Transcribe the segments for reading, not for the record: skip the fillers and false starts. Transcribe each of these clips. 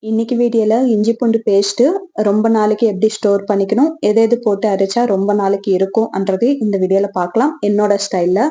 இன்னைக்கு வீடியோல இஞ்சி பூண்டு பேஸ்ட் ரொம்ப நாளைக்கு எப்படி ஸ்டோர் பண்ணிக்கணும், எது எது போட்டு அரைச்சா ரொம்ப நாளைக்கு இருக்கும்ன்றது இந்த வீடியோல பார்க்கலாம் என்னோட ஸ்டைல்ல.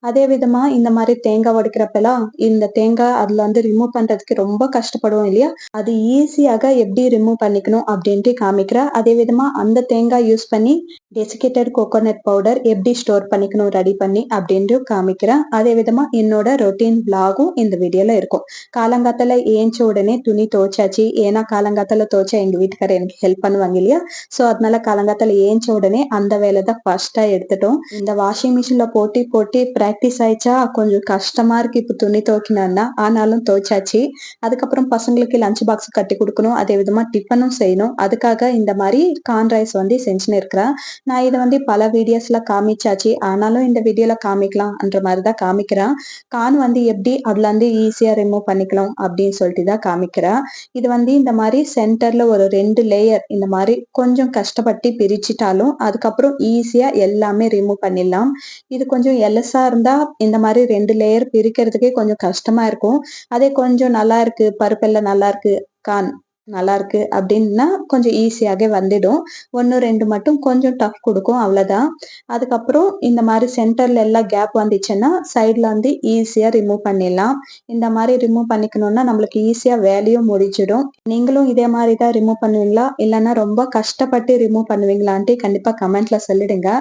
அதே விதமா இந்த மாதிரி தேங்காய் உடைக்கிறப்பெல்லாம் இந்த தேங்காய் அதுல ரிமூவ் பண்றதுக்கு ரொம்ப கஷ்டப்படுவோம் இல்லையா, அது ஈஸியாக எப்படி ரிமூவ் பண்ணிக்கணும் அப்படின்ட்டு காமிக்கிறேன். அதே விதமா அந்த தேங்காய் யூஸ் பண்ணி டெசிகேட்டட் கோகோனட் பவுடர் எப்படி ஸ்டோர் பண்ணிக்கணும் ரெடி பண்ணி அப்படின்ட்டு காமிக்கிறேன். அதே விதமா என்னோட ரொட்டீன் விளாகும் இந்த வீடியோல இருக்கும். காலங்காத்தால ஏஞ்ச உடனே துணி துவைச்சாச்சு. ஏன்னா காலங்காத்தால துவைச்சா எங்க வீட்டுக்காரர் எனக்கு ஹெல்ப் பண்ணுவாங்க இல்லையா, சோ அதனால காலங்காத்தால ஏஞ்ச உடனே அந்த வேலை தான் ஃபர்ஸ்டா எடுத்துட்டோம். இந்த வாஷிங் மிஷின்ல போட்டு போட்டு பிராக்டிஸ் ஆயிடுச்சா, கொஞ்சம் கஷ்டமா இருக்கு இப்ப துணி துவைக்கணும்னா. ஆனாலும் துவைச்சாச்சு. அதுக்கப்புறம் பசங்களுக்கு லஞ்ச் பாக்ஸ் கட்டி கொடுக்கணும், அதே விதமா டிஃபனும் செய்யணும். அதுக்காக இந்த மாதிரி கார்ன் ரைஸ் செஞ்சுன்னு இருக்கிறேன். நான் இதை பல வீடியோஸ்ல காமிச்சாச்சு, ஆனாலும் இந்த வீடியோல காமிக்கலாம்ன்ற மாதிரி தான் காமிக்கிறேன். கார்ன் எப்படி அதுல ஈஸியா ரிமூவ் பண்ணிக்கலாம் அப்படின்னு சொல்லிட்டு தான் காமிக்கிறேன். இது இந்த மாதிரி சென்டர்ல ஒரு 2 லேயர் இந்த மாதிரி கொஞ்சம் கஷ்டப்பட்டு பிரிச்சுட்டாலும் அதுக்கப்புறம் ஈஸியா எல்லாமே ரிமூவ் பண்ணிடலாம். இது கொஞ்சம் எலசா இருந்தா இந்த மாதிரி 2 லேயர் பிரிக்கிறதுக்கே கொஞ்சம் கஷ்டமா இருக்கும். அதே கொஞ்சம் நல்லா இருக்கு, பருப்பெல்லாம் நல்லா இருக்கு, கார்ன் நல்லா இருக்கு அப்படின்னா கொஞ்சம் ஈஸியாகவே வந்துடும். 1 2 மட்டும் கொஞ்சம் டஃப் கொடுக்கும், அவ்வளவுதான். அதுக்கப்புறம் இந்த மாதிரி சென்டர்ல எல்லாம் கேப் வந்துச்சுன்னா சைட்ல ஈஸியா ரிமூவ் பண்ணிடலாம். இந்த மாதிரி ரிமூவ் பண்ணிக்கணும்னா நம்மளுக்கு ஈஸியா வேலையும் முடிச்சிடும். நீங்களும் இதே மாதிரி தான் ரிமூவ் பண்ணுவீங்களா, இல்லைன்னா ரொம்ப கஷ்டப்பட்டு ரிமூவ் பண்ணுவீங்களான்ட்டு கண்டிப்பா கமெண்ட்ல சொல்லிடுங்க.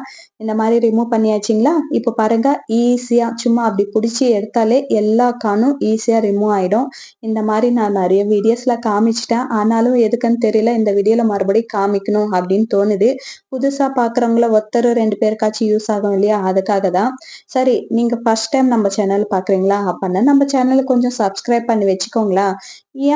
இந்த மாதிரி ரிமூவ் பண்ணியாச்சுங்களா, இப்போ பாருங்க ஈஸியா சும்மா அப்படி பிடிச்சி எடுத்தாலே எல்லா கானும் ஈஸியா ரிமூவ் ஆயிடும். இந்த மாதிரி நான் நிறைய வீடியோஸ்ல காமிச்சிட்டேன், ஆனாலும் எதுக்குன்னு தெரியல இந்த வீடியோல மறுபடியும் காமிக்கணும் அப்படின்னு தோணுது. புதுசா பாக்குறவங்கள ஒருத்தர் 2 பேருக்காச்சும் யூஸ் ஆகும் இல்லையா, அதுக்காக தான். சரி, நீங்க ஃபர்ஸ்ட் டைம் நம்ம சேனல் பாக்குறீங்களா அப்படின்னா நம்ம சேனலை கொஞ்சம் சப்ஸ்கிரைப் பண்ணி வச்சுக்கோங்களா.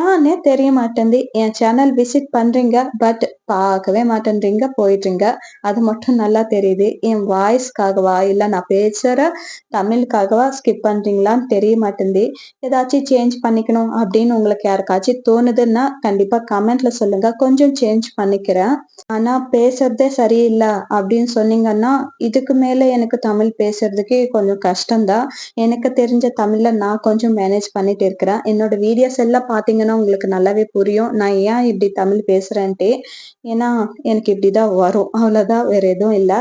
ஏன்னே தெரிய மாட்டேங்குது, என் சேனல் விசிட் பண்றீங்க பட் பார்க்கவே மாட்டேன்றீங்க, போயிடுறீங்க. அது மட்டும் நல்லா தெரியுது. என் வாய்ஸ்க்காகவா இல்ல நான் பேசுற தமிழுக்காகவா ஸ்கிப் பண்றீங்களான்னு தெரிய மாட்டேங்குது. ஏதாச்சும் சேஞ்ச் பண்ணிக்கணும் அப்படின்னு உங்களுக்கு யாருக்காச்சும் தோணுதுன்னா கண்டிப்பா கமெண்ட்ல சொல்லுங்க, கொஞ்சம் சேஞ்ச் பண்ணிக்கிறேன். ஆனா பேசுறதே சரியில்லை அப்படின்னு சொன்னீங்கன்னா இதுக்கு மேல எனக்கு தமிழ் பேசுறதுக்கு கொஞ்சம் கஷ்டம்தான். எனக்கு தெரிஞ்ச தமிழ்ல நான் கொஞ்சம் மேனேஜ் பண்ணிட்டு இருக்கிறேன். என்னோட வீடியோஸ் எல்லாம் பாத்தீங்கன்னா உங்களுக்கு நல்லாவே புரியும் நான் ஏன் இப்படி தமிழ் பேசுறேன்ட்டு. ஏன்னா எனக்கு இப்படிதான் வரும், அவ்வளவுதான், வேற எதுவும் இல்லை.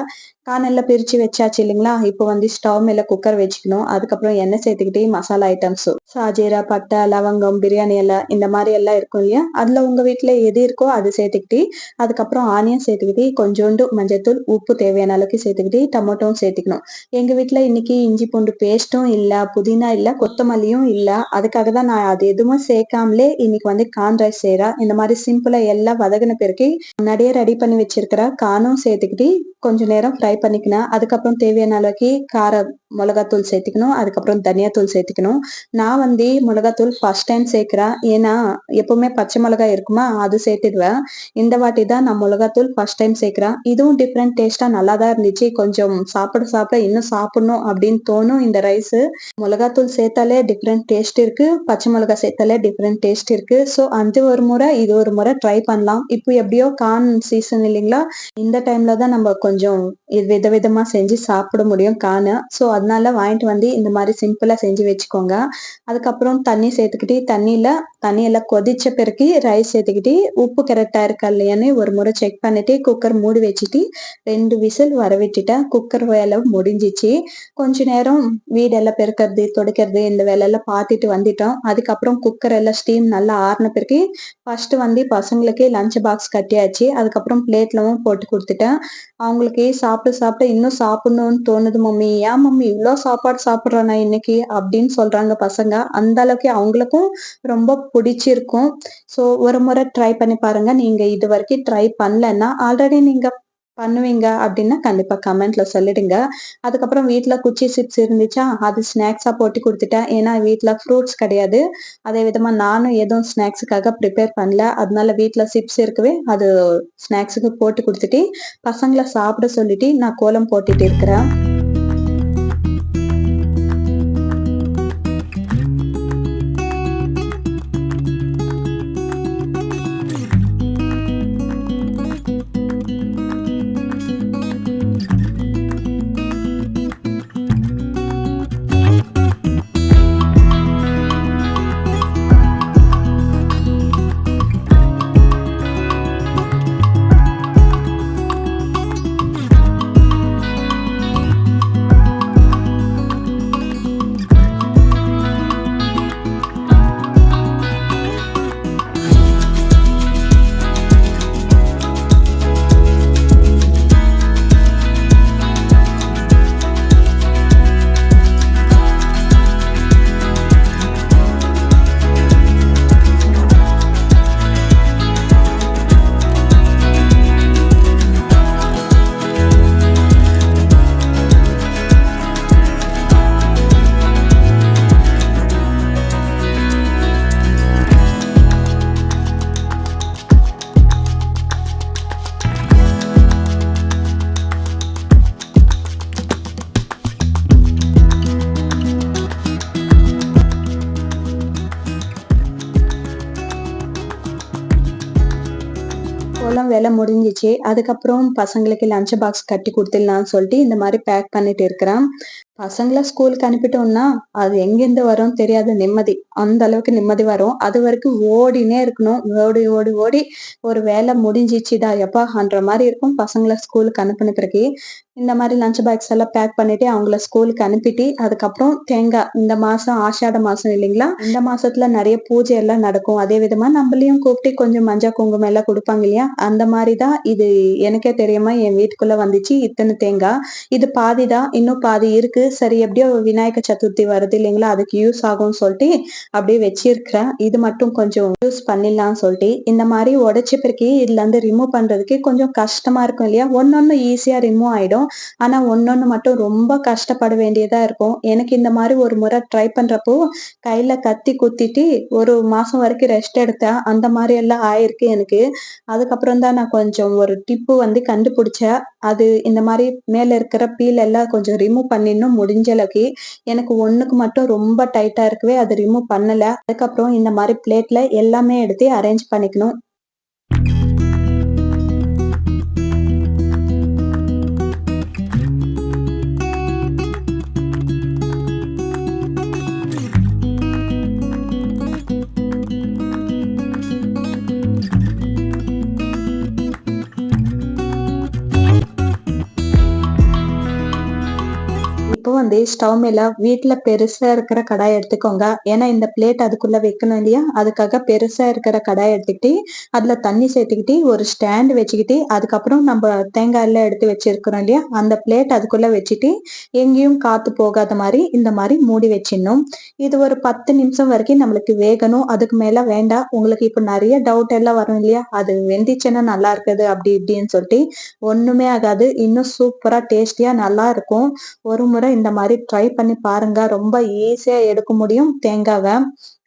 கானெல்லாம் பிரிச்சு வச்சாச்சு இல்லைங்களா. இப்போ ஸ்டவ் மேல குக்கர் வச்சுக்கணும். அதுக்கப்புறம் எண்ணெய் சேர்த்துக்கிட்டே மசாலா ஐட்டம்ஸ் சாஜீரா, பட்டை, லவங்கம், பிரியாணி எல்லாம் இந்த மாதிரி எல்லாம் இருக்கும் இல்லையா, அதுல உங்க வீட்டுல எது இருக்கோ அது சேர்த்துக்கிட்டு அதுக்கப்புறம் ஆனியன் சேர்த்துக்கிட்டு கொஞ்சோண்டு மஞ்சத்தூள், உப்பு தேவையான அளவுக்கு சேர்த்துக்கிட்டு டொமேட்டோவும் சேர்த்துக்கணும். எங்க வீட்டுல இன்னைக்கு இஞ்சி பூண்டு பேஸ்டும் இல்ல, புதினா இல்ல, கொத்தமல்லியும் இல்ல. அதுக்காக தான் நான் அது எதுவும் சேர்க்காமலே இன்னைக்கு கார்ன் ரைஸ் செய்யறேன். இந்த மாதிரி சிம்பிளா எல்லாம் வதங்கின பிறகு முன்னாடியே ரெடி பண்ணி வச்சிருக்கிற கார்னும் சேர்த்துக்கிட்டு கொஞ்ச நேரம் ஃப்ரை பண்ணிக்கணும். அதுக்கப்புறம் தேவையான அளவுக்கு கார மிளகாத்தூள் சேர்த்துக்கணும். அதுக்கப்புறம் தனியாத்தூள் சேர்த்துக்கணும். நான் மிளகாத்தூள் ஃபர்ஸ்ட் டைம் சேர்க்கிறேன். ஏன்னா எப்பவுமே பச்சை மிளகாய் இருக்குமா, அது சேர்த்துடுவேன். இந்த வாட்டி தான் நான் மிளகாத்தூள் ஃபர்ஸ்ட் டைம் சேர்க்கிறேன். இதுவும் டிஃப்ரெண்ட் டேஸ்டா நல்லா தான் இருந்துச்சு. கொஞ்சம் சாப்பிட சாப்பிட இன்னும் சாப்பிடணும் அப்படின்னு தோணும் இந்த ரைஸ். மிளகாத்தூள் சேர்த்தாலே டிஃப்ரெண்ட் டேஸ்ட் இருக்கு, பச்சை மிளகாய் சேர்த்தாலே டிஃப்ரெண்ட் டேஸ்ட் இருக்கு. ஸோ அந்த ஒரு முறை இது ஒரு முறை ட்ரை பண்ணலாம். இப்போ எப்படியோ கார்ன் சீசன் இல்லைங்களா, இந்த டைம்ல தான் நம்ம கொஞ்சம் விதவிதமா செஞ்சு சாப்பிட முடியும் கார்ன். ஸோ அதனால வாங்கிட்டு இந்த மாதிரி சிம்பிளா செஞ்சு வச்சுக்கோங்க. அதுக்கப்புறம் தண்ணி சேர்த்துக்கிட்டு தண்ணி எல்லாம் கொதிச்ச பிறகு ரைஸ் சேர்த்துக்கிட்டு உப்பு கரெக்டா இருக்கா இல்லையான்னு ஒரு முறை செக் பண்ணிட்டு குக்கர் மூடி வச்சுட்டு 2 விசில் வர விட்டுட்டேன். குக்கர் வேலை முடிஞ்சிச்சு. கொஞ்ச நேரம் வீடெல்லாம் பெருக்கிறது, துடைக்கிறது இந்த வேலை எல்லாம் பார்த்துட்டு வந்துட்டோம். அதுக்கப்புறம் குக்கர் எல்லாம் ஸ்டீம் நல்லா ஆறின பிறகு ஃபர்ஸ்ட் பசங்களுக்கு லஞ்ச் பாக்ஸ் கட்டியாச்சு. அதுக்கப்புறம் பிளேட்லவும் போட்டு கொடுத்துட்டேன். அவங்களுக்கு சாப்பிட்டு சாப்பிட்டு இன்னும் சாப்பிடணும்னு தோணுது. மம்மி, ஏன் மம்மி இவ்வளோ சாப்பாடு சாப்பிட்றேன் நான் இன்னைக்கு அப்படின்னு சொல்றாங்க பசங்க. அந்த அளவுக்கு அவங்களுக்கும் ரொம்ப பிடிச்சிருக்கும். ஸோ ஒரு முறை ட்ரை பண்ணி பாருங்க. நீங்க இது வரைக்கும் ட்ரை பண்ணலன்னா ஆல்ரெடி நீங்க பண்ணுவீங்க அப்படின்னா கண்டிப்பா கமெண்ட்ல சொல்லிடுங்க. அதுக்கப்புறம் வீட்டுல குச்சி சிப்ஸ் இருந்துச்சா, அது ஸ்நாக்ஸா போட்டு கொடுத்துட்டேன். ஏன்னா வீட்டுல ஃப்ரூட்ஸ் கிடையாது. அதே விதமா நானும் எதுவும் ஸ்நாக்ஸுக்காக ப்ரிப்பேர் பண்ணல. அதனால வீட்டுல சிப்ஸ் இருக்கவே அது ஸ்நாக்ஸுக்கு போட்டு கொடுத்துட்டு பசங்களை சாப்பிட சொல்லிட்டு நான் கோலம் போட்டுட்டு இருக்கிறேன். அவ்வளோலாம் வேலை முடிஞ்சிச்சு. அதுக்கப்புறம் பசங்களுக்கு லஞ்ச் பாக்ஸ் கட்டி குடுத்துடலான்னு சொல்லிட்டு இந்த மாரி பேக் பண்ணிட்டு இருக்கிறேன். பசங்கள ஸ்கூலுக்கு அனுப்பிட்டோம்னா, அது எங்கேருந்து வரும்னு தெரியாத நிம்மதி. அந்த அளவுக்கு நிம்மதி வரும். அதுவரைக்கும் ஓடினே இருக்கணும். ஓடி, ஓடி, ஓடி ஒரு வேலை முடிஞ்சிச்சுடா யப்பான்ற மாரி இருக்கும். பசங்கள ஸ்கூலுக்கு அனுப்புன பிறகு, இந்த மாரி லஞ்ச் பாக்ஸ் எல்லாம் பேக் பண்ணிட்டு அவங்கள ஸ்கூலுக்கு அனுப்பிட்டு, அதுக்கப்புறம் தேங்காய் இந்த மாசம் ஆஷாட மாசம் இல்லைங்களா? இந்த மாசத்துல நெறைய பூஜை எல்லாம் நடக்கும். அதே விதமா நம்மளையும் கூப்பிட்டு கொஞ்சம் மஞ்சள், குங்குமம் எல்லாம் குடுப்பாங்க இல்லையா? அந்த மாரி தான் இது எனக்கே தெரியாம என் வீட்டுக்குள்ள வந்துச்சு. இத்தன தேங்காய். இது பாதி தான். இன்னும் பாதி இருக்கு. சரி எப்படியோ விநாயகர் சதுர்த்தி வருது இல்லைங்களா? அதுக்கு யூஸ் ஆகும்னு சொல்லிட்டு அப்படியே வச்சிருக்கிறேன். இது மட்டும் கொஞ்சம் யூஸ் பண்ணிடலாம்னு சொல்லிட்டு, இந்த மாரி உடைச்ச பிறகு இதுலருந்து ரிமூவ் பண்றதுக்கு கொஞ்சம் கஷ்டமா இருக்கும் இல்லையா? ஒண்ணொண்ணு ஈஸியா ரிமூவ் ஆயிடும். ஆனா ஒண்ணொண்ணு மட்டும் ரொம்ப கஷ்டப்பட வேண்டியதா இருக்கும். எனக்கு இந்த மாரி ஒரு முறை ட்ரை பண்றப்போ, கையில கத்தி குத்திட்டு 1 மாசம் வரைக்கும் ரெஸ்ட் எடுத்தேன். அந்த மாரி எல்லாம் ஆயிருக்கு எனக்கு. அதுக்கப்புறம் தான் நான் கொஞ்சம் ஒரு டிப்பு வந்து கண்டுபிடிச்சேன். அது இந்த மாரி மேல இருக்கிற பீல் எல்லாம் கொஞ்சம் ரிமூவ் பண்ணிடணும் முடிஞ்ச அளவுக்கு. எனக்கு ஒண்ணுக்கு மட்டும் ரொம்ப டைட்டா இருக்கவே அத ரிமூவ் பண்ணல. அதுக்கப்புறம் இந்த மாரி பிளேட்ல எல்லாமே எடுத்து அரேஞ்ச் பண்ணிக்கணும். இப்போ வந்து ஸ்டவ் மேல வீட்ல பெருசா இருக்கிற கடாய் எடுத்துக்கோங்க. ஏன்னா இந்த பிளேட் அதுக்குள்ள வைக்கணும் இல்லையா? அதுக்காக பெருசா இருக்கிற கடாய் எடுத்துக்கிட்டு, அதுல தண்ணி சேர்த்துக்கிட்டு, ஒரு ஸ்டாண்ட் வச்சுக்கிட்டு, அதுக்கப்புறம் நம்ப தேங்காய் எல்லாம் எடுத்து வச்சிருக்கிறோம் இல்லையா? அந்த பிளேட் அதுக்குள்ள வச்சுட்டு, எங்கேயும் காத்து போகாத மாரி இந்த மாரி மூடி வச்சிடணும். இது ஒரு 10 நிமிஷம் வரைக்கும் நம்மளுக்கு வேகணும். அதுக்கு மேல வேண்டாம். உங்களுக்கு இப்ப நெறைய டவுட் எல்லாம் வரும் இல்லையா? அது வெந்துச்சுன்னா நல்லா இருக்காது அப்படி இப்படின்னு சொல்லிட்டு. ஒண்ணுமே ஆகாது. இன்னும் சூப்பரா டேஸ்டியா நல்லா இருக்கும். ஒரு முறை இந்த மாரி ட்ரை பண்ணி பாருங்க. ரொம்ப ஈஸியா எடுக்க முடியும் தேங்காவ.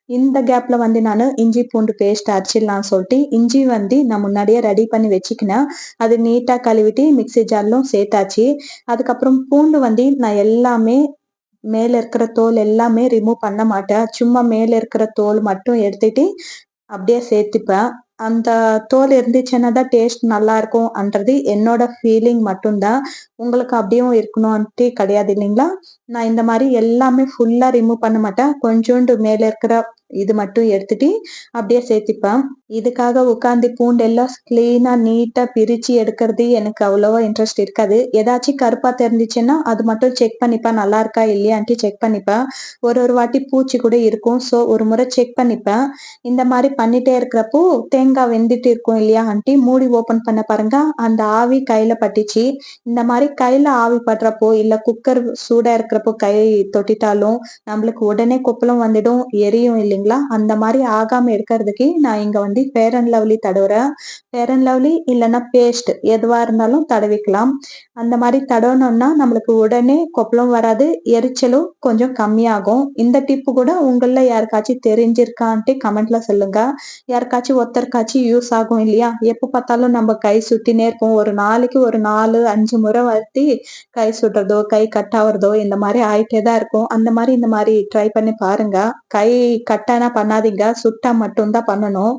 இந்த கேப்ல வந்து நானு இஞ்சி பூண்டு பேஸ்ட் அரைச்சிடலாம்னு சொல்லிட்டு, இஞ்சி வந்து நான் முன்னாடியே ரெடி பண்ணி வச்சுக்கினேன். அது நீட்டா கழுவிட்டு மிக்ஸி ஜார்லும் சேர்த்தாச்சு. அதுக்கப்புறம் பூண்டு வந்து நான் எல்லாமே மேல இருக்கிற தோல் எல்லாமே ரிமூவ் பண்ண மாட்டேன். சும்மா மேல இருக்கிற தோல் மட்டும் எடுத்துட்டு அப்படியே சேர்த்துப்பேன். அந்த தோல் இருந்துச்சுன்னா தான் டேஸ்ட் நல்லாருக்கும்ன்றது என்னோட ஃபீலிங் மட்டும் தான். உங்களுக்கு அப்படியும் இருக்கணுன்ட்டு கிடையாது இல்லைங்களா? நான் இந்த மாரி எல்லாமே ஃபுல்லா ரிமூவ் பண்ண மாட்டேன். கொஞ்சோண்டு மேல இருக்கிற இது மட்டும் எடுத்துட்டு அப்படியே சேர்த்துப்பேன். இதுக்காக உட்காந்து பூண்டெல்லாம் கிளீனா, நீட்டா பிரிச்சு எடுக்கிறது எனக்கு அவ்வளவா இன்ட்ரெஸ்ட் இருக்காது. ஏதாச்சும் கருப்பா தெரிஞ்சுச்சுன்னா, அது மட்டும் செக் பண்ணிப்பேன். நல்லா இருக்கா இல்லையான்ட்டு செக் பண்ணிப்பேன். ஒரு ஒரு வாட்டி பூச்சி கூட இருக்கும். ஸோ ஒரு முறை செக் பண்ணிப்பேன். இந்த மாரி பண்ணிட்டே இருக்கிறப்போ, தேங்காய் வெந்துட்டு இருக்கும் இல்லையா ஆன்ட்டி, மூடி ஓப்பன் பண்ண பாருங்க, அந்த ஆவி கையில பட்டுச்சு. இந்த மாரி கையில ஆவி படுறப்போ, இல்ல குக்கர் சூடா இருக்கிறப்போ கை தொட்டுட்டாலும், நம்மளுக்கு உடனே கொப்பளம் வந்துடும், எரியும் இல்லைங்களா? அந்த மாரி ஆகாம இருக்கிறதுக்கு நான் இங்க வந்து ஃபேர் அண்ட் லவ்லி தடவுறேன். ஃபேர் அண்ட் லவ்லி இல்லன்னா பேஸ்ட் எதுவா இருந்தாலும் தடவிக்கலாம். அந்த மாரி தடவுனோம்னா, நம்மளுக்கு உடனே கொப்பளம் வராது, எரிச்சலும் கொஞ்சம் கம்மியாகும். இந்த டிப்பு கூட உங்கள்ல யாருக்காச்சும் தெரிஞ்சிருக்கான்ட்டு கமெண்ட்ல சொல்லுங்க. யாருக்காச்சும் ஒருத்தருக்காச்சும் யூஸ் ஆகும் இல்லையா? எப்ப பார்த்தாலும் நம்ம கை சுத்தினே இருப்போம். ஒரு நாளைக்கு ஒரு 4, 5 முறை வந்து கை சுடுறதோ, கை கட் ஆவுறதோ இந்த மாரி ஆயிட்டே தான் இருக்கும். அந்த மாரி இந்த மாரி ட்ரை பண்ணி பாருங்க. கை கட்டானா பண்ணாதீங்க. சுட்டா மட்டும் தான் பண்ணணும்.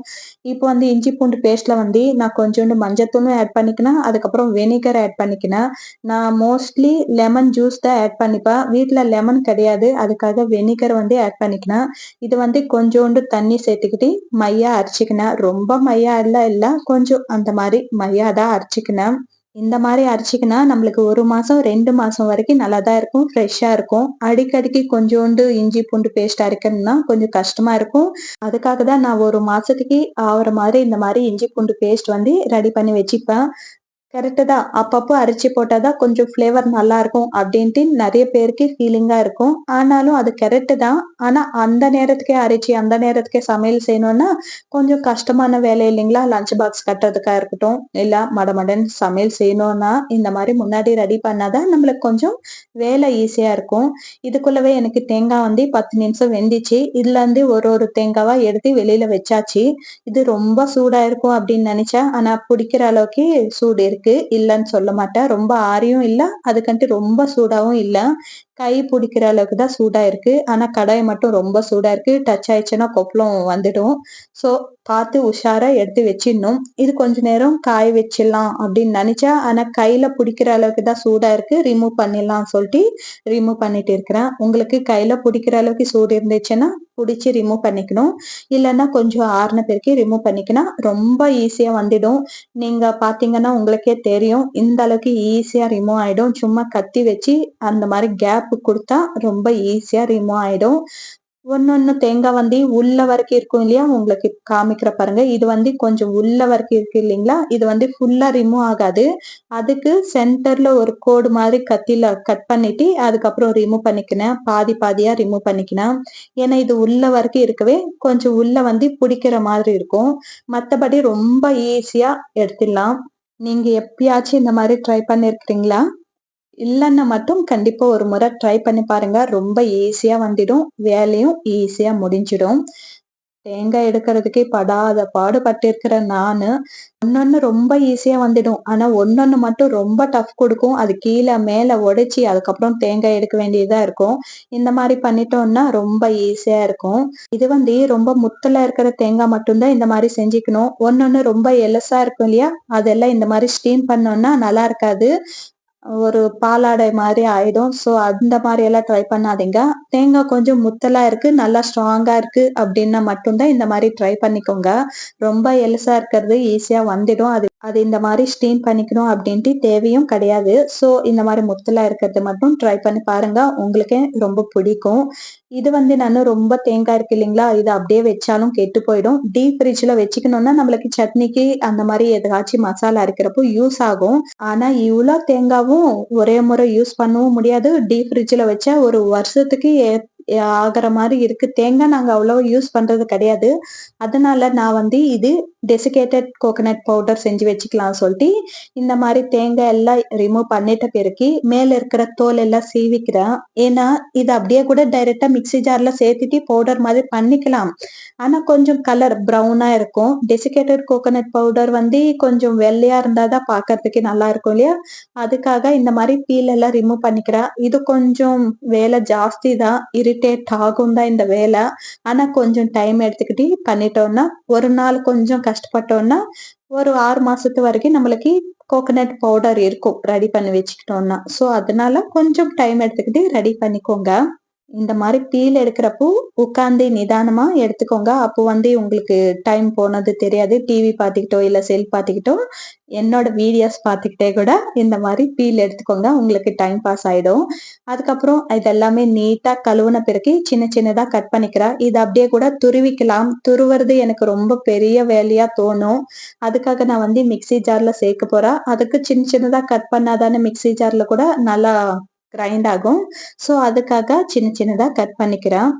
இப்போ வந்து இஞ்சி பூண்டு பேஸ்ட்ல வந்து நான் கொஞ்சோண்டு மஞ்சத்தூளும் ஆட் பண்ணிக்கினேன். அதுக்கப்புறம் வினிகர் ஆட் பண்ணிக்கினேன். நான் மோஸ்ட்லி லெமன் ஜூஸ் தான் ஆட் பண்ணிப்பேன். வீட்ல லெமன் கிடையாது. அதுக்காக வினிகர் வந்து ஆட் பண்ணிக்கினேன். இது வந்து கொஞ்சோண்டு தண்ணி சேர்த்துக்கிட்டு மையா அரைச்சுக்கினேன். ரொம்ப மையா எல்லாம் இல்ல. கொஞ்சம் அந்த மாரி மையா தான் அரைச்சுக்கினேன். இந்த மாரி அரைச்சுக்கினா நம்மளுக்கு 1 மாசம், 2 மாசம் வரைக்கும் நல்லா தான் இருக்கும். ஃப்ரெஷ்ஷா இருக்கும். அடிக்கடிக்கு கொஞ்சோண்டு இஞ்சி பூண்டு பேஸ்ட் அரைக்கணும்னா கொஞ்சம் கஷ்டமா இருக்கும். அதுக்காக தான் நான் 1 மாசத்துக்கு ஆவுற மாரி இந்த மாரி இஞ்சி பூண்டு பேஸ்ட் வந்து ரெடி பண்ணி வச்சுப்பேன். கரெக்ட்டு தான். அப்பப்போ அரைச்சு போட்டா தான் கொஞ்சம் ஃப்ளேவர் நல்லாருக்கும் அப்டின்ட்டு நெறைய பேருக்கு ஃபீலிங்கா இருக்கும். ஆனாலும் அது கரெக்ட்டு தான். ஆனா அந்த நேரத்துக்கே அரைச்சு, அந்த நேரத்துக்கே சமையல் செய்யணும்னா, கொஞ்சம் கஷ்டமான வேலை இல்லைங்களா? லஞ்ச் பாக்ஸ் கட்டுறதுக்கா இருக்கட்டும், இல்ல மடமடன்னு சமையல் செய்யணும்னா, இந்த மாரி முன்னாடி ரெடி பண்ணா தான் நம்மளுக்கு கொஞ்சம் வேலை ஈஸியா இருக்கும். இதுக்குள்ளவே எனக்கு தேங்காய் வந்து 10 நிமிஷம் வெந்துச்சு. இதுலருந்து ஒரு ஒரு தேங்காவா எடுத்து வெளில வச்சாச்சு. இது ரொம்ப சூடா இருக்கும் அப்டின்னு நெனச்சேன். ஆனா பிடிக்கிற அளவுக்கு சூடு இருக்கு. இல்லன்னு சொல்ல மாட்டேன். ரொம்ப ஆறியும் இல்ல, அதுக்குன்ட்டு ரொம்ப சூடாவும் இல்ல. கை பிடிக்கிற அளவுக்கு தான் சூடா இருக்கு. ஆனா கடாய் மட்டும் ரொம்ப சூடா இருக்கு. டச் ஆயிடுச்சுன்னா கொப்பளம் வந்துடும். ஸோ பார்த்து உஷாரா எடுத்து வச்சிடணும். இது கொஞ்ச நேரம் காய வச்சிடலாம் அப்படின்னு நினைச்சா, ஆனா கையில பிடிக்கிற அளவுக்கு தான் சூடா இருக்கு. ரிமூவ் பண்ணிடலாம் சொல்லிட்டு ரிமூவ் பண்ணிட்டு இருக்கிறேன். உங்களுக்கு கையில பிடிக்கிற அளவுக்கு சூடு இருந்துச்சுன்னா புடிச்சு ரிமூவ் பண்ணிக்கணும். இல்லன்னா கொஞ்சம் ஆறுன பிறகு ரிமூவ் பண்ணிக்கினா ரொம்ப ஈஸியா வந்துடும். நீங்க பார்த்தீங்கன்னா உங்களுக்கே தெரியும். இந்த அளவுக்கு ஈஸியா ரிமூவ் ஆயிடும். சும்மா கத்தி வச்சு அந்த மாரி கேப் குடுத்தா ரொம்ப ஈஸியா ரிமூவ் ஆயிடும். ஒண்ணொண்ணு தேங்காய் வந்து உள்ள வரைக்கும் இருக்கும் இல்லையா? உங்களுக்கு காமிக்கிற பாருங்க. இது வந்து கொஞ்சம் உள்ள வரைக்கும் இருக்கு இல்லைங்களா? இது வந்து ஃபுல்லா ரிமூவ் ஆகாது. அதுக்கு சென்டர்ல ஒரு கோடு மாதிரி கத்தில கட் பண்ணிட்டு, அதுக்கப்புறம் ரிமூவ் பண்ணிக்கினேன். பாதி பாதியா ரிமூவ் பண்ணிக்கினேன். ஏன்னா இது உள்ள வரைக்கும் இருக்கவே, கொஞ்சம் உள்ள வந்து புடிக்கிற மாதிரி இருக்கும். மத்தபடி ரொம்ப ஈஸியா எடுத்துடலாம். நீங்க எப்பயாச்சும் இந்த மாரி ட்ரை பண்ணியிருக்கிறீங்களா? இல்லன்னா மட்டும் கண்டிப்பா ஒரு முறை ட்ரை பண்ணி பாருங்க. ரொம்ப ஈஸியா வந்துடும். வேலையும் ஈஸியா முடிஞ்சிடும். தேங்காய் எடுக்கிறதுக்கே படாத பாடு பட்டிருக்கிற நானு, ஒண்ணொண்ணு ரொம்ப ஈஸியா வந்துடும். ஆனா ஒண்ணொண்ணு மட்டும் ரொம்ப டஃப் குடுக்கும். அது கீழ மேல உடைச்சு அதுக்கப்புறம் தேங்காய் எடுக்க வேண்டியதா இருக்கும். இந்த மாரி பண்ணிட்டோம்னா ரொம்ப ஈஸியா இருக்கும். இது வந்து ரொம்ப முத்தலா இருக்கிற தேங்காய் மட்டும் தான் இந்த மாரி செஞ்சுக்கணும். ஒண்ணொண்ணு ரொம்ப எலசா இருக்கும் இல்லையா? அதெல்லாம் இந்த மாரி ஸ்டீம் பண்ணோம்னா நல்லா இருக்காது. ஒரு பாலாடை மாரி ஆயிடும். ஸோ அந்த மாரி எல்லாம் ட்ரை பண்ணாதீங்க. தேங்காய் கொஞ்சம் முத்தலா இருக்கு, நல்லா ஸ்ட்ராங்கா இருக்கு அப்டின்னா மட்டும் தான் இந்த மாரி ட்ரை பண்ணிக்கோங்க. ரொம்ப எலசா இருக்கிறது ஈஸியா வந்துடும். அது அது இந்த மாரி ஸ்டீம் பண்ணிக்கணும் அப்டின்ட்டு தேவையும் கிடையாது. ஸோ இந்த மாரி முத்தலா இருக்கிறது மட்டும் ட்ரை பண்ணி பாருங்க. உங்களுக்கே ரொம்ப பிடிக்கும். இது வந்து நானு ரொம்ப தேங்காய் இருக்கு இல்லைங்களா? இது அப்படியே வச்சாலும் கெட்டு போயிடும். டீப் ஃப்ரிட்ஜ்ல வச்சுக்கணும்னா நம்மளுக்கு சட்னிக்கு அந்த மாரி எதாச்சும் மசாலா அரைக்கிறப்போ யூஸ் ஆகும். ஆனா இவ்ளோ தேங்காவும் ஒரே முறை யூஸ் பண்ணவும் முடியாது. டீப் ஃப்ரிட்ஜ்ல வச்சா ஒரு வருஷத்துக்கு ஆகுற மாரி இருக்கு. தேங்காய் நாங்க அவ்வளவா யூஸ் பண்றது கிடையாது. அதனால நான் வந்து இது டெசிகேட்டட் கோகனட் பவுடர் செஞ்சு வச்சுக்கலாம் சொல்லிட்டு, இந்த மாரி தேங்காய் எல்லாம் ரிமூவ் பண்ணிட்ட பிறகு மேல இருக்கிற தோல் எல்லாம் சீவிக்கிறேன். ஏன்னா, இது அப்படியே கூட டைரக்ட்டா மிக்ஸி ஜார்ல சேர்த்துட்டு பவுடர் மாதிரி பண்ணிக்கலாம். ஆனா கொஞ்சம் கலர் ப்ரவுனா இருக்கும். டெசிகேட்டட் கோகனட் பவுடர் வந்து கொஞ்சம் வெள்ளையா இருந்தா தான் பார்க்கறதுக்கு நல்லா இருக்கும் இல்லையா? அதுக்காக இந்த மாரி பீல் எல்லாம் ரிமூவ் பண்ணிக்கிறேன். இது கொஞ்சம் வேலை ஜாஸ்தி தான். இரிட்டேட் ஆகும் தான் இந்த வேலை. ஆனா கொஞ்சம் டைம் எடுத்துக்கிட்டு பண்ணிட்டோம்னா, ஒரு நாள் கொஞ்சம் கஷ்டப்பட்டோம்னா, ஒரு 6 மாசத்து வரைக்கும் நம்மளுக்கு கோகனட் பவுடர் இருக்கும். ரெடி பண்ணி வச்சுக்கிட்டோம்னா. ஸோ அதனால கொஞ்சம் டைம் எடுத்துக்கிட்டு ரெடி பண்ணிக்கோங்க. இந்த மாரி பீல் எடுக்கிறப்போ உட்கார்ந்து நிதானமா எடுத்துக்கோங்க. அப்போ வந்து உங்களுக்கு டைம் போனது தெரியாது. டிவி பார்த்துக்கிட்டோ, இல்ல செல் பார்த்துக்கிட்டோ, என்னோட வீடியோஸ் பார்த்துக்கிட்டே கூட இந்த மாரி பீல் எடுத்துக்கோங்க. உங்களுக்கு டைம் பாஸ் ஆயிடும். அதுக்கப்புறம் இதெல்லாமே நீட்டா கழுவுன பிறகு சின்ன சின்னதா கட் பண்ணிக்கிறேன். இத அப்படியே கூட துருவிக்கலாம். துருவுறது எனக்கு ரொம்ப பெரிய வேலையா தோணும். அதுக்காக நான் வந்து மிக்ஸி ஜார்ல சேர்க்க போறேன். அதுக்கு சின்ன சின்னதா கட் பண்ணா தானே மிக்ஸி ஜார்ல கூட நல்லா கிரைண்ட் ஆகும். ஸோ அதுக்காக சின்ன சின்னதா கட் பண்ணிக்கிறேன்.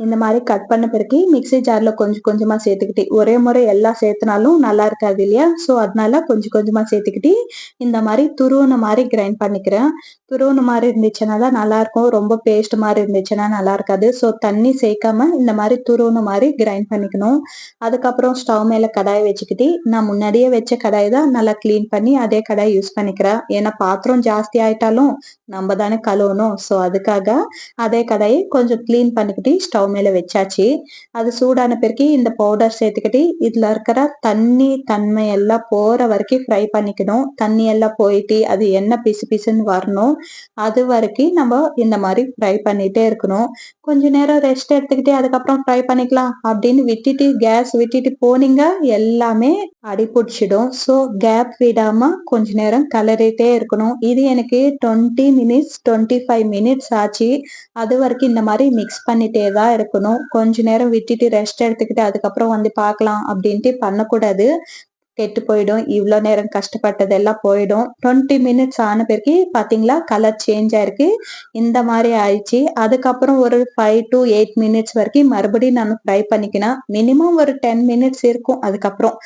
இந்த மாரி கட் பண்ண பிறகு மிக்ஸி ஜார்ல கொஞ்சம் கொஞ்சமா சேர்த்துக்கிட்டு, ஒரே முறை எல்லாம் சேர்த்துனாலும் நல்லா இருக்காது இல்லையா? ஸோ அதனால கொஞ்சம் கொஞ்சமா சேர்த்துக்கிட்டு, இந்த மாரி துருவுன மாரி கிரைண்ட் பண்ணிக்கிறேன். துருவுன மாரி இருந்துச்சுன்னா தான் நல்லாருக்கும். ரொம்ப பேஸ்ட் மாரி இருந்துச்சுன்னா நல்லா இருக்காது. ஸோ தண்ணி சேர்க்காம இந்த மாரி துருவுன மாரி கிரைண்ட் பண்ணிக்கணும். அதுக்கப்புறம் ஸ்டவ் மேல கடாய் வச்சுக்கிட்டு, நான் முன்னாடியே வச்ச கடாய் தான் நல்லா கிளீன் பண்ணி அதே கடாய் யூஸ் பண்ணிக்கிறேன். ஏன்னா பாத்திரம் ஜாஸ்தி ஆயிட்டாலும் நம்ம தானே கழுவணும். ஸோ அதுக்காக அதே கடாயை கொஞ்சம் கிளீன் பண்ணிக்கிட்டு ஸ்டவ் மேல வச்சாச்சு. அது சூடான பிறகு இந்த பவுடர் சேர்த்துக்கிட்டு இதுல இருக்கிற தண்ணி தன்மை எல்லாம் போற வரைக்கும் ஃப்ரை பண்ணிக்கணும். தண்ணி எல்லாம் போயிட்டு அது எண்ணெய் பிசு பிசுன்னு வரணும். அது வரைக்கும் நம்ம இந்த மாதிரி ஃப்ரை பண்ணிட்டே இருக்கணும். கொஞ்ச நேரம் ரெஸ்ட் எடுத்துக்கிட்டு அதுக்கப்புறம் ஃப்ரை பண்ணிக்கலாம் அப்படின்னு விட்டுட்டு கேஸ் விட்டுட்டு போனீங்க எல்லாமே அடி பிடிச்சிடும். ஸோ கேப் விடாம கொஞ்ச நேரம் கிளறிட்டே இருக்கணும். இது எனக்கு 20 மினிட்ஸ் 25 மினிட்ஸ் ஆச்சு. அது வரைக்கும் இந்த மாதிரி மிக்ஸ் பண்ணிட்டே தான் இருக்கணும். கொஞ்ச நேரம் விட்டுட்டு ரெஸ்ட் எடுத்துக்கிட்டு அதுக்கப்புறம் வந்து பார்க்கலாம் அப்படின்ட்டு பண்ணக்கூடாது. கெட்டு போயிடும். இவ்ளோ நேரம் கஷ்டப்பட்டதெல்லாம் போயிடும். 20 மினிட்ஸ் ஆன பிறகு பாத்தீங்களா கலர் சேஞ்ச் ஆயிருக்கு. இந்த மாதிரி ஆயிடுச்சு. அதுக்கப்புறம் ஒரு 5 to 8 மினிட்ஸ் வரைக்கும் மறுபடியும் நான் ஃப்ரை பண்ணிக்கினேன். மினிமம் ஒரு 10 மினிட்ஸ் இருக்கும். அதுக்கப்புறம்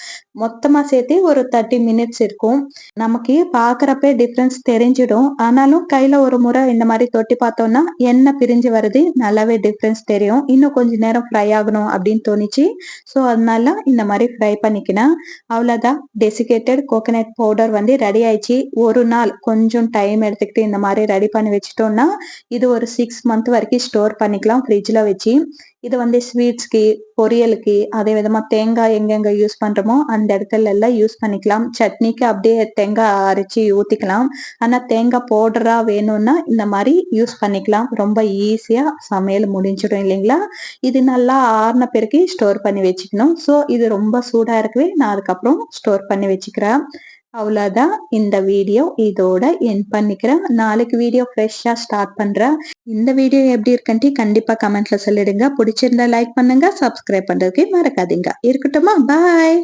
மொத்தமா சேர்த்து ஒரு 30 மினிட்ஸ் இருக்கும். நமக்கு பாக்குறப்ப டிஃபரன்ஸ் தெரிஞ்சிடும். ஆனாலும் கையில ஒரு முறை இந்த மாதிரி தொட்டி பார்த்தோம்னா எண்ணெய் பிரிஞ்சு வருது. நல்லாவே டிஃபரன்ஸ் தெரியும். இன்னும் கொஞ்ச நேரம் ஃப்ரை ஆகணும் அப்படின்னு தோணுச்சு. ஸோ அதனால இந்த மாதிரி ஃப்ரை பண்ணிக்கினேன். அவ்வளவுதான். டெசிகேட்டட் கோகனட் பவுடர் வந்து ரெடி ஆயிடுச்சு. ஒரு நாள் கொஞ்சம் டைம் எடுத்துக்கிட்டு இந்த மாதிரி ரெடி பண்ணி வச்சுட்டோம்னா இது ஒரு 6 மந்த் வரைக்கும் ஸ்டோர் பண்ணிக்கலாம் ஃப்ரிட்ஜ்ல வச்சு. இது வந்து ஸ்வீட்ஸ்க்கு, பொரியலுக்கு, அதே விதமா தேங்காய் எங்கெங்க யூஸ் பண்றோமோ அந்த இடத்துல எல்லாம் யூஸ் பண்ணிக்கலாம். சட்னிக்கு அப்படியே தேங்காய் அரைச்சி ஊத்திக்கலாம். ஆனா தேங்காய் பவுடரா வேணும்னா இந்த மாதிரி யூஸ் பண்ணிக்கலாம். ரொம்ப ஈஸியா சமையல் முடிஞ்சிடும் இல்லைங்களா? இது நல்லா ஆறின பிறகு ஸ்டோர் பண்ணி வச்சுக்கணும். ஸோ இது ரொம்ப சூடா இருக்கவே நான் அதுக்கப்புறம் ஸ்டோர் பண்ணி வச்சுக்கிறேன். அவ்வளவுதான். இந்த வீடியோ இதோட எண்ட் பண்ணிக்கிறேன். நாளைக்கு வீடியோ ஃப்ரெஷ்ஷா ஸ்டார்ட் பண்றேன். இந்த வீடியோ எப்படி இருக்குன்ட்டு கண்டிப்பா கமெண்ட்ல சொல்லிடுங்க. பிடிச்சிருந்தா லைக் பண்ணுங்க, சப்ஸ்கிரைப் பண்றதுக்கு மறக்காதீங்க. இருக்கட்டுமா? பாய்.